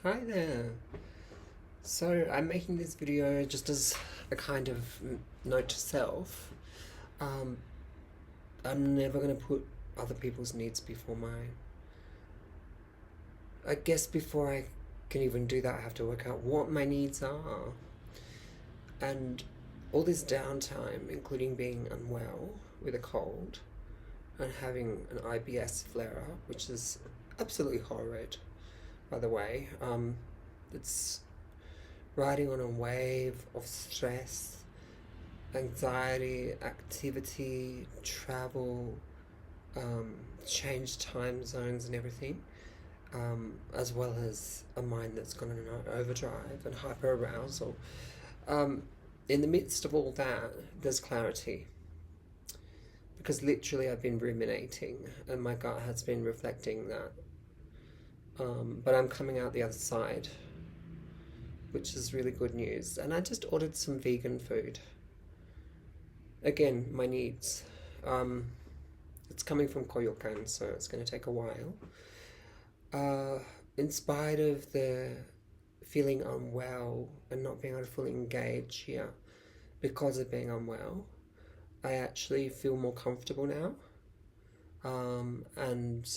Hi there. So I'm making this video just as a kind of note to self. Um, I'm never going to put other people's needs before mine. I guess before I can even do that, I have to work out what my needs are. And all this downtime, including being unwell with a cold and having an IBS flare up, which is absolutely horrid, by the way. It's riding on a wave of stress, anxiety, activity, travel, um, change time zones and everything, as well as a mind that's gone in overdrive and hyper arousal. Um, in the midst of all that, there's clarity. Because literally, I've been ruminating, and my gut has been reflecting that. But I'm coming out the other side, which is really good news. And I just ordered some vegan food. Again, my needs. Um, it's coming from Coyoacan, so it's going to take a while. Uh, in spite of the feeling unwell and not being able to fully engage here because of being unwell, I actually feel more comfortable now. And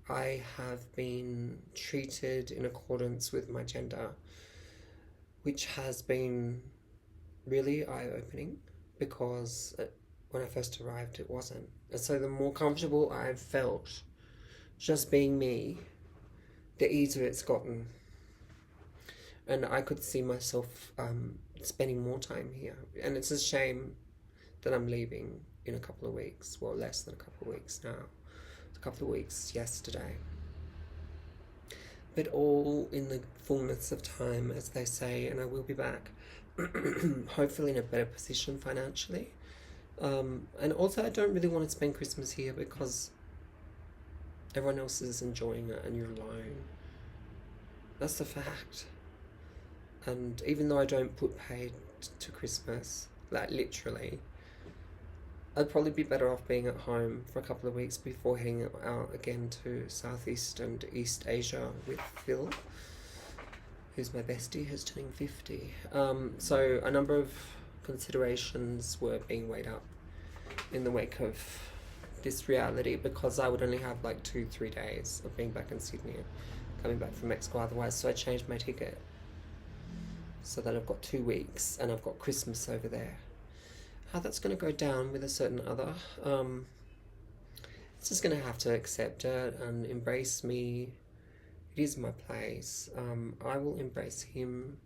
I have been treated in accordance with my gender, which has been really eye opening because when I first arrived, it wasn't. And so the more comfortable I've felt just being me, the easier it's gotten. And I could see myself spending more time here. And it's a shame that I'm leaving in a couple of weeks. Well, less than a couple of weeks now. It's a couple of weeks yesterday. But all in the fullness of time, as they say, and I will be back. Hopefully in a better position financially. And also, I don't really want to spend Christmas here because everyone else is enjoying it and you're alone. That's the fact. And even though I don't put paid to Christmas, like literally, I'd probably be better off being at home for a couple of weeks before heading out again to Southeast and East Asia with Phil, who's my bestie, who's turning 50. So a number of considerations were being weighed up in the wake of this reality because I would only have like 2-3 days of being back in Sydney, coming back from Mexico otherwise. So I changed my ticket so that I've got 2 weeks and I've got Christmas over there. How that's going to go down with a certain other, it's just going to have to accept it and embrace me. It is my place. I will embrace him,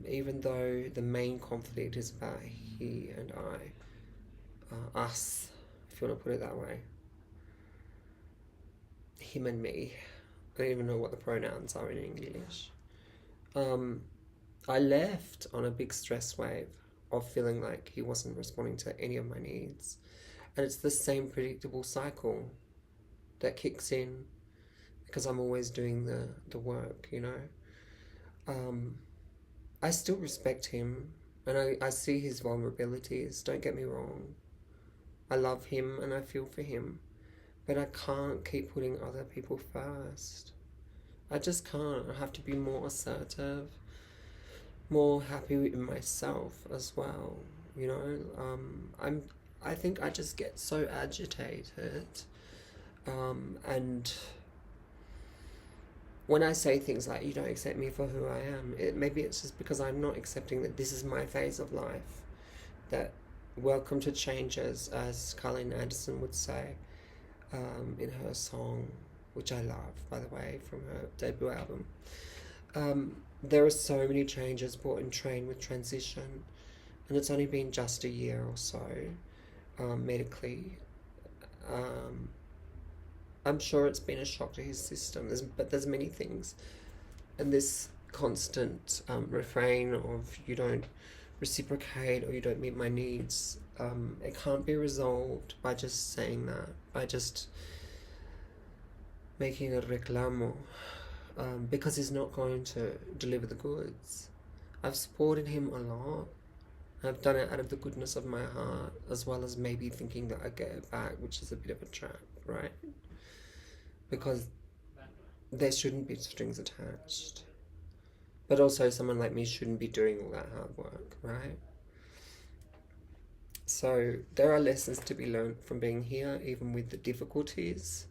even though the main conflict is about he and I, us, if you want to put it that way. Him and me. I don't even know what the pronouns are in English. I left on a big stress wave of feeling like he wasn't responding to any of my needs. And it's the same predictable cycle that kicks in because I'm always doing the work, you know. I still respect him and I see his vulnerabilities, don't get me wrong. I love him and I feel for him. But I can't keep putting other people first. I just can't. I have to be more assertive, more happy with myself as well. You know, I think I just get so agitated, and when I say things like "you don't accept me for who I am," maybe it's just because I'm not accepting that this is my phase of life. That welcome to changes, as Colleen Anderson would say, in her song, which I love, by the way, from her debut album. There are so many changes brought in train with transition, and it's only been just a year or so, medically. Um, I'm sure it's been a shock to his system, but there's many things. And this constant refrain of you don't reciprocate or you don't meet my needs, it can't be resolved by just saying that, by just making a reclamo, because he's not going to deliver the goods. I've supported him a lot. I've done it out of the goodness of my heart, as well as maybe thinking that I get it back, which is a bit of a trap, right? Because there shouldn't be strings attached. But also, someone like me shouldn't be doing all that hard work, right? So, there are lessons to be learned from being here, even with the difficulties.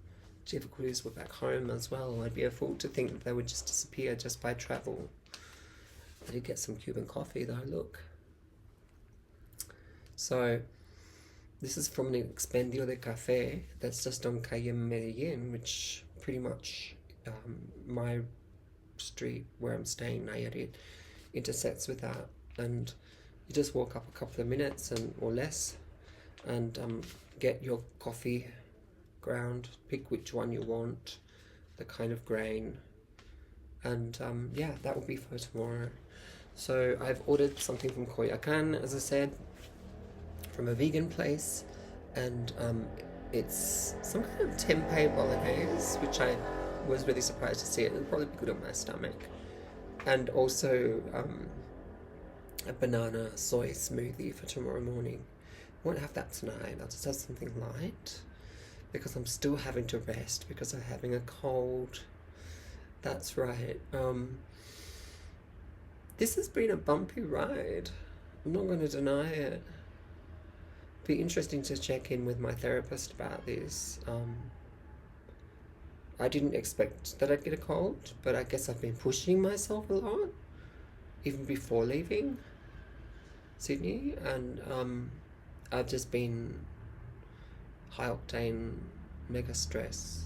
Difficulties were back home as well. I'd be a fool to think that they would just disappear just by travel. I did get some Cuban coffee though, look. So, this is from an Expendio de Café that's just on Calle Medellin, which pretty much my street where I'm staying, Nayarit, intersects with that. And you just walk up a couple of minutes or less and get your coffee ground, pick which one you want, the kind of grain, and yeah, that will be for tomorrow. So I've ordered something from Coyoacán, as I said, from a vegan place, and it's some kind of tempeh bolognese, which I was really surprised to see. It would probably be good on my stomach. And also a banana soy smoothie for tomorrow morning. I won't have that tonight. I'll just have something light because I'm still having to rest because I'm having a cold. That's right. This has been a bumpy ride. I'm not going to deny it. Be interesting to check in with my therapist about this. I didn't expect that I'd get a cold, but I guess I've been pushing myself a lot, even before leaving Sydney, and I've just been high octane, mega stress,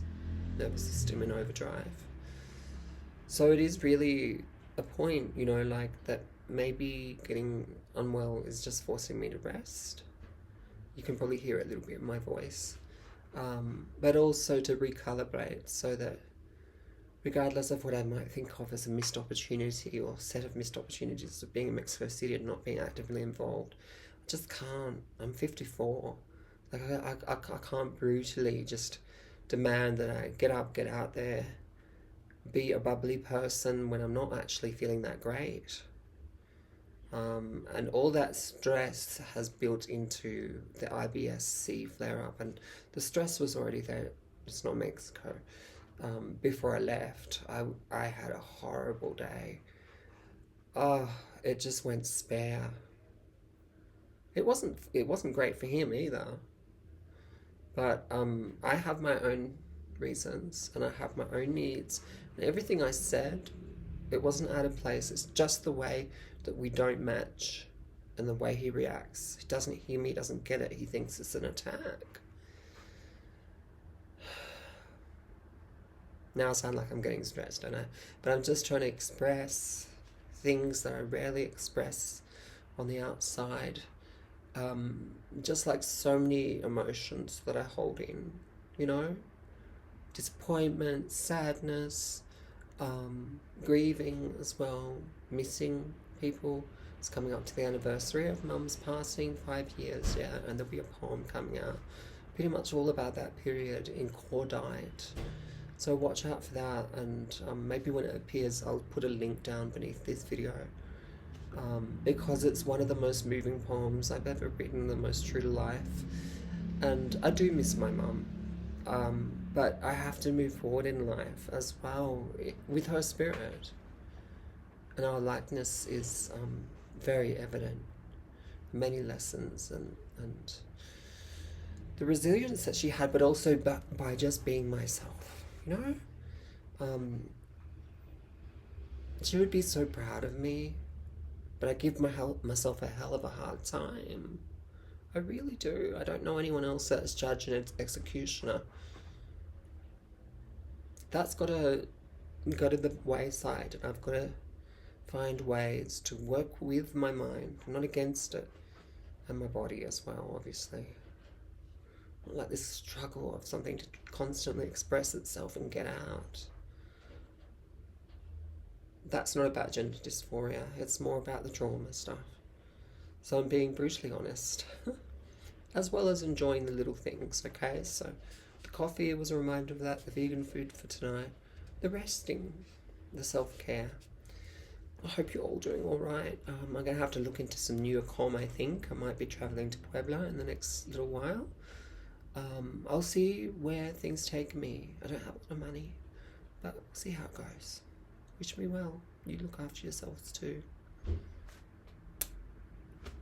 nervous system in overdrive. So it is really a point, you know, like that maybe getting unwell is just forcing me to rest. You can probably hear it a little bit in my voice. But also to recalibrate so that regardless of what I might think of as a missed opportunity or set of missed opportunities of being in Mexico City and not being actively involved, I just can't. I'm 54. Like, I can't brutally just demand that I get up, get out there, be a bubbly person when I'm not actually feeling that great. And all that stress has built into the IBS-C flare-up, and the stress was already there. It's not Mexico. Before I left, I had a horrible day. It just went spare. It wasn't great for him either. But I have my own reasons and I have my own needs. And everything I said, it wasn't out of place. It's just the way that we don't match and the way he reacts. He doesn't hear me, doesn't get it. He thinks it's an attack. Now I sound like I'm getting stressed, don't I? But I'm just trying to express things that I rarely express on the outside. Just like so many emotions that I hold in, you know? Disappointment, sadness, grieving as well, missing people. It's coming up to the anniversary of Mum's passing, 5 years, yeah, and there'll be a poem coming out pretty much all about that period in Cordite. So watch out for that, and maybe when it appears I'll put a link down beneath this video, because it's one of the most moving poems I've ever written, the most true to life. And I do miss my mum, but I have to move forward in life as well with her spirit, and our likeness is very evident. Many lessons and the resilience that she had, but also by just being myself, you know? She would be so proud of me, but I give myself a hell of a hard time. I really do. I don't know anyone else that's judge and executioner. That's got to go to the wayside, and I've got to find ways to work with my mind, not against it, and my body as well, obviously. Not like this struggle of something to constantly express itself and get out. That's not about gender dysphoria, it's more about the trauma stuff. So I'm being brutally honest, as well as enjoying the little things, okay? So the coffee was a reminder of that, the vegan food for tonight, the resting, the self-care. I hope you're all doing all right. I'm going to have to look into some new accom, I think. I might be travelling to Puebla in the next little while. I'll see where things take me. I don't have a lot of money, But we'll see how it goes. Wish me well. You look after yourselves too.